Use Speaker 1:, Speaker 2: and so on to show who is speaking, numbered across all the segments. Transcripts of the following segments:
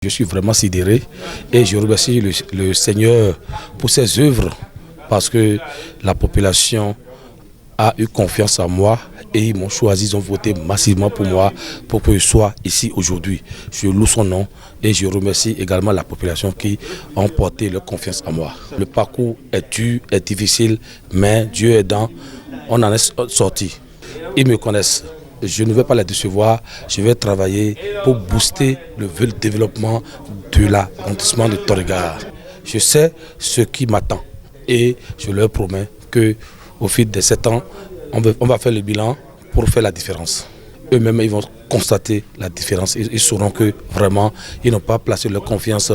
Speaker 1: Je suis vraiment sidéré et je remercie le Seigneur pour ses œuvres parce que la population a eu confiance en moi et ils m'ont choisi, ils ont voté massivement pour moi pour que je sois ici aujourd'hui. Je loue son nom et je remercie également la population qui ont porté leur confiance en moi. Le parcours est dur, est difficile, mais Dieu aidant, on en est sorti. Ils me connaissent. Je ne vais pas les décevoir, je vais travailler pour booster le développement de l'arrondissement de Toriga. Je sais ce qui m'attend et je leur promets qu'au fil de 7 ans, on va faire le bilan pour faire la différence. Eux-mêmes, ils vont constater la différence. Ils sauront que vraiment, ils n'ont pas placé leur confiance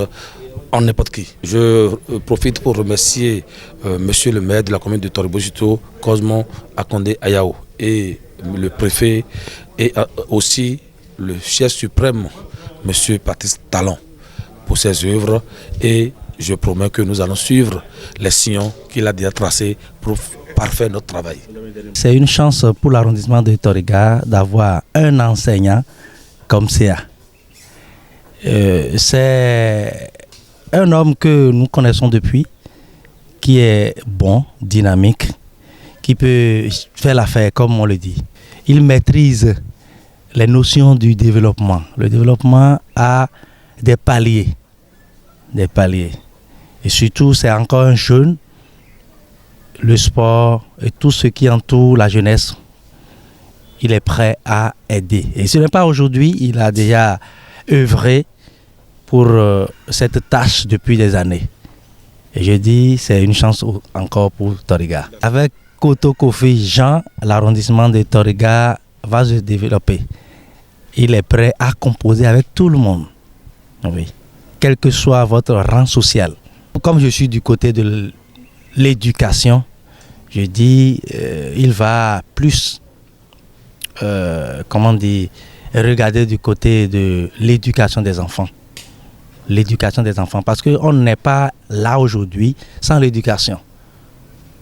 Speaker 1: en n'importe qui. Je profite pour remercier monsieur le maire de la commune de Toribo-Juto, Cosmo Akondé Ayao, et le préfet et aussi le chef suprême, M. Patrice Talon, pour ses œuvres. Et je promets que nous allons suivre les sillons qu'il a déjà tracés pour parfaire notre travail.
Speaker 2: C'est une chance pour l'arrondissement de Toriga d'avoir un enseignant comme CA. C'est un homme que nous connaissons depuis, qui est bon, dynamique, qui peut faire l'affaire comme on le dit. Il maîtrise les notions du développement. Le développement a des paliers. Et surtout, c'est encore un jeune. Le sport et tout ce qui entoure la jeunesse, il est prêt à aider. Et ce n'est pas aujourd'hui, il a déjà œuvré pour cette tâche depuis des années. Et je dis, c'est une chance encore pour Toriga. Avec Koto Kofi Jean, l'arrondissement de Toriga va se développer. Il est prêt à composer avec tout le monde, oui, quel que soit votre rang social. Comme je suis du côté de l'éducation, je dis, il va plus, regarder du côté de l'éducation des enfants. L'éducation des enfants, parce qu'on n'est pas là aujourd'hui sans l'éducation.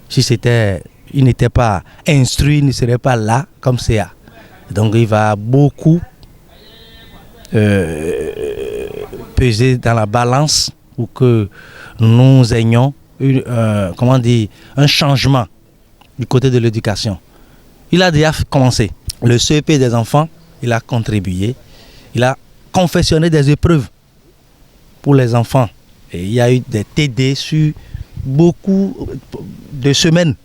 Speaker 2: Si il n'était pas instruit, il ne serait pas là comme CA. Donc il va beaucoup peser dans la balance pour que nous ayons un changement du côté de l'éducation. Il a déjà commencé. Le CEP des enfants, il a contribué. Il a confectionné des épreuves pour les enfants. Et il y a eu des TD sur beaucoup de semaines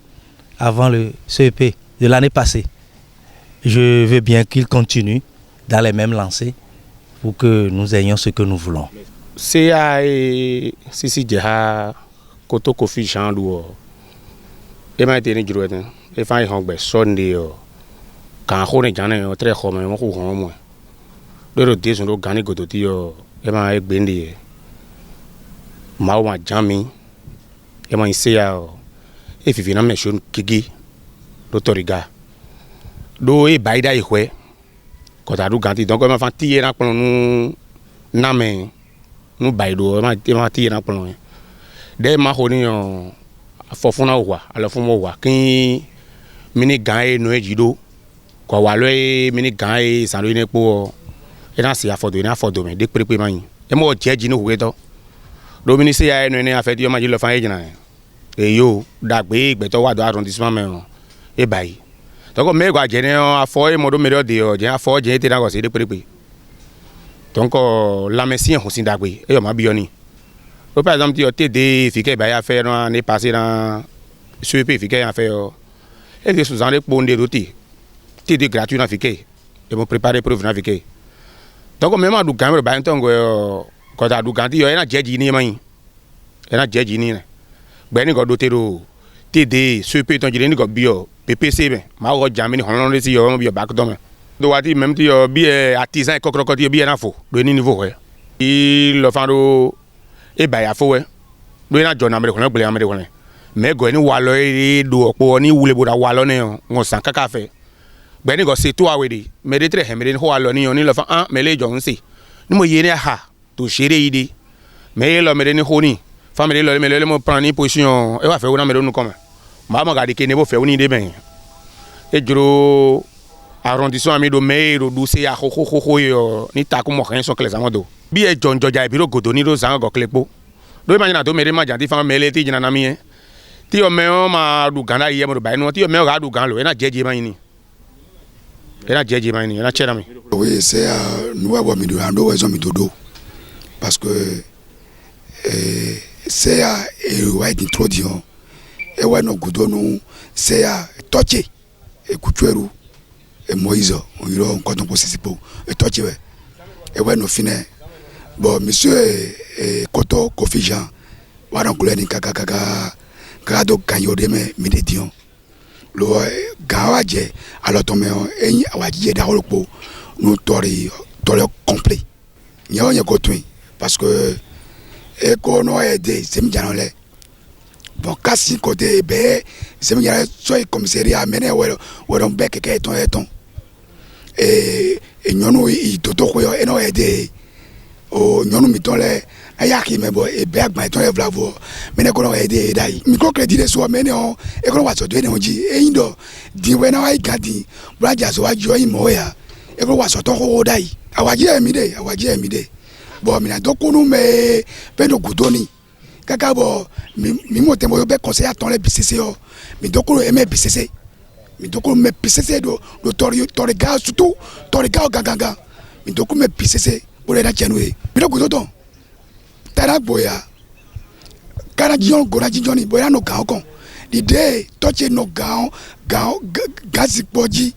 Speaker 2: avant le CEP de l'année passée. Je veux bien qu'il continue dans les mêmes lancées pour que nous ayons ce que nous voulons.
Speaker 3: CA et Sisi Djeha Koto Kofi Jean Louo. Et m'a été négro. Et fin il hangbe sonné. Quand on est gagné très commun, on court en moins. Le deux on gagné Godotio. Et m'a été bendé. Mawa Jami. Et m'a CA. Et fi finalement mission Kigi. L'Autoriga. Do e baida e hwe. Quand a du ganti donc on m'a fait tirer dans nous namé. Nous baido ma tirer dans plan. Dès ma honi fofona wa ala fomo wa kin mini gaé no ejido ko wa lo mini gaé san lo ni po e na si afodo me de pepe man e mo jeji no huwe to do mini se ya no ni afedi o ma ji lo fan ejina e yo dagbe igbeto wa do arrondissement me e bai donc me gwa je ni afo e mo do me do de o je afo je te na ko se de pepe donc la messi en hosin dagbe e yo ma bioni. Par exemple, tu as TD, il y a fait on est passé dans CEP, il y a fait et les sous-en les bons dérotés. TD gratuit dans fiquet. Et me préparer preuve dans fiquet. Donc même à du caméra ben tant quand à du ganti, il y a un jeji ni mai. Il y a un jeji ni. Ben ni go doté do TD, CEP ton jeni go bio, PPC ben. Ma go jamini honon le si yo bio back dom. Do wati même tu bien artisan et crocodile bien info, de niveau ouais. Il le fando e ba ya fo we do na jona me ko na gbele amede ko me go ni wa lo e do opo ni wule boda wa lo ne won san kaka fe gbe ni go se to awe de me de tre he me de ho wa lo ni oni lo fa an me le jo nsi ni mo ye ni ha to sere yi de me lo me de ni ho ni fa me lo me le mo prend ni position e wa fe wo na me do nu ko ma ga de ke ne bo fe wo ni de ben e juro arrondissement ami do me do se ya ho yo ni ta ko mo kan so kle zamado bi e jonjo ja bi ro godo ni do zan go klepo do imagine do mere ma ja ti fa mele ti jina na mi ti o me o ma du gana ye mo do ba no ti o me o ga du gan lo e na jeje ma ni ena jeje ma ni ena chera mi
Speaker 4: oui c'est nous wa mi do ando we so mi do parce que c'est e wa introduction e wa no godo no c'est touché e kutueru et Moïse, on y a encore un processus pour et toi tu es et ouais nous finissons bon monsieur Koto Kofi Jean voilà on ni kaka do kanyo de me médition le gawaje alors ton mais et awaji da holopo nous tori complet n'y a kotui parce que et qu'on a aidé c'est mi janole bon kasi côté be c'est mi janole soit commissariat mené ouais on bec que ton et nyonu itoto koyo eno ede o nyonu mitole ayaki mebo e bag my ton evlavo mene ko no ede dai mi ko credit so mene o e ko wa so de ne oji e indo di we na wa gadi braja so wa join mo ya e ko wa so to ko dai awaji emi de bo mi na to kunu me pe no gudoni kaka bo mi mo tembo be conseiller ton le BCC o mi to ko e me BCC mi doko me PCC do tori ga surtout tori ga ganga mi doko me PCC o le da chenwe mi doko to tara boya kara jion gora jijoni boya no ga okon the day touch no ga gazi poji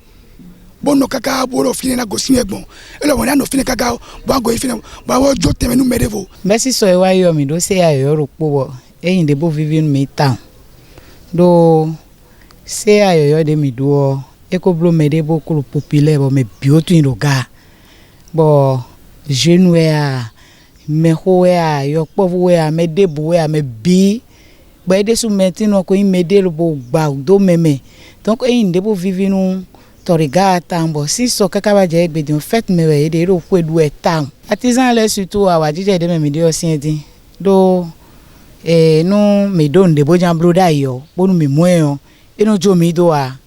Speaker 4: bono kaka boro fini na gosi egbon ele won no fini kaka bo go fini bo wo jo teme nu merevo
Speaker 5: merci so e wa yo mi do se ayo ro po eyin de bo vivin mi town do se ayo de mi do e ko blo me de beaucoup populaire bo me biotu in roga bo jeune we a me ho we a yo povu we a me debu we a me bi bo e de su metino ko in me de lo bo gba do meme donc e in de bo vivinu toriga tambo si so kaka ba je gbe di fait me we de ro ku edu e town artisan le surtout awa jije de me de o sin din do no me don de bo jan blo da yo bonu me mo e eno jo mi do a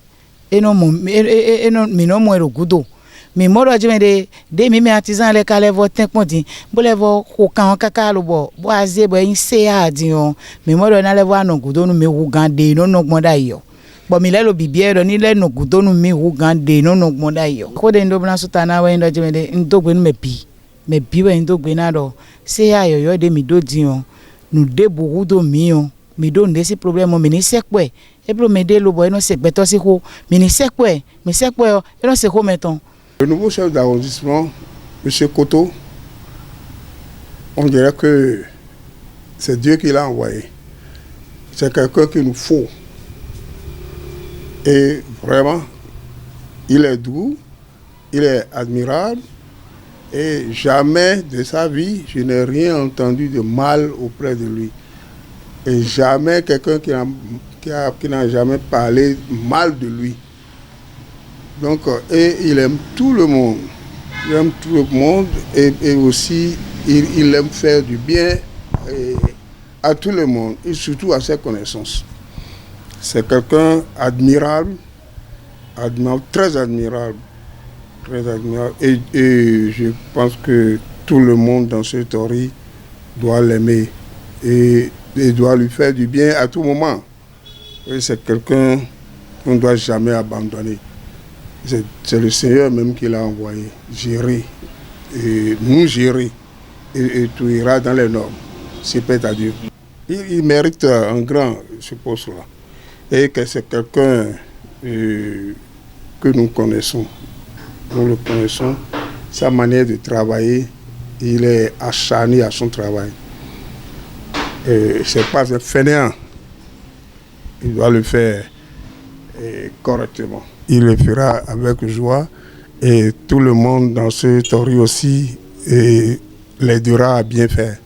Speaker 5: eno mi no mo ero gudo mi mo do jeme de mi artisan le kale vo ten pondin bo le vo ko kan kaka lo bo aze bo yin se a din o mi mo do na le vo anu gudo nu mi wu gan de no gbon da yo bo mi le lo bibie do ni le no gudo nu mi wu gan de no gbon da yo ko de ndo bna sutana we ndo jeme de ndo gbe nu me bi we ndo gbe na do se a yo de mi do din o nu de bo gudo mi o mi do ndesi problème mi ni sekwe e blo me de lo boy no sekbe to si ko mi ni sekwe e no se ko meton.
Speaker 6: Le nouveau chef d'arrondissement, M. Koto, on dirait que c'est Dieu qui l'a envoyé. C'est quelqu'un qu'il nous faut. Et vraiment, il est doux, il est admirable. Et jamais de sa vie, je n'ai rien entendu de mal auprès de lui. Et jamais quelqu'un qui n'a jamais parlé mal de lui. Donc, et il aime tout le monde. Il aime tout le monde et aussi il aime faire du bien à tout le monde et surtout à ses connaissances. C'est quelqu'un admirable, très admirable. Et je pense que tout le monde dans ce tori doit l'aimer et doit lui faire du bien à tout moment. Et c'est quelqu'un qu'on ne doit jamais abandonner. C'est le Seigneur même qui l'a envoyé gérer, et nous gérer, et tout ira dans les normes. C'est paix à Dieu. Il mérite un grand, ce poste-là. Et que c'est quelqu'un que nous connaissons. Nous le connaissons. Sa manière de travailler, il est acharné à son travail. Ce n'est pas un fainéant. Il doit le faire correctement. Il le fera avec joie et tout le monde dans ce tori aussi l'aidera à bien faire.